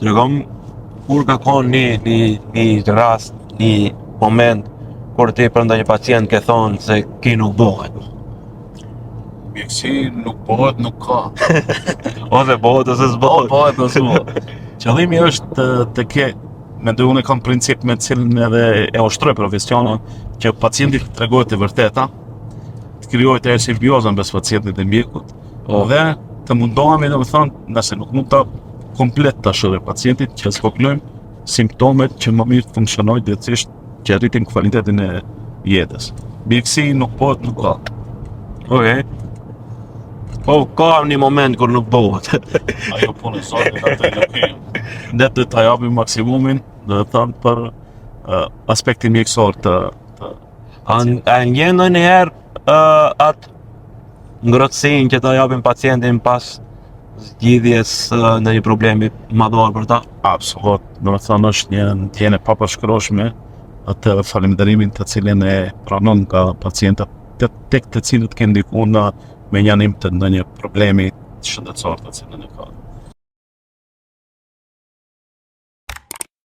Tregom kur ka qenë një rast, një moment kur ti për ndonjë pacient ke thonë se ki nuk bëhet. Mjekësi nuk bëhet, nuk ka. Ose bëhet ose s'bëhet. Bëhet ose s'bëhet. Qëllimi është të ke, mendoj unë kam princip me cilën edhe e ushtroj profesionin, që pacientit të tregohet e vërteta, të krijohet e simbiozën mes pacientit dhe mjekut, dhe të mundohemi domethënë, nëse nuk mund ta komplet ta shohë pacientit, që spoklojmë simptomet që më mirë të funksionojnë drejtësisht që rritin cilësinë e jetës. Mjekësi nuk bëhet, nuk ka. Okej. Po ka një moment kur nuk bëhet. Ajo punë e sotit atë nuk e. Ne do ta japim maksimumin, do të thënë për aspektin mjekësor të A ngjen ndonjëherë atë ngrohtësinë që ta japim pacientin pas zgjidhjes në një problemi madhor për ta? Absolut, do të thënë është një ndjenjë e papërshkrueshme atë falënderimin të cilin e pranon nga pacientët tek të cilët kanë ndikuar me njanim të ndonjë problemi shëndetësor të cilën e ka.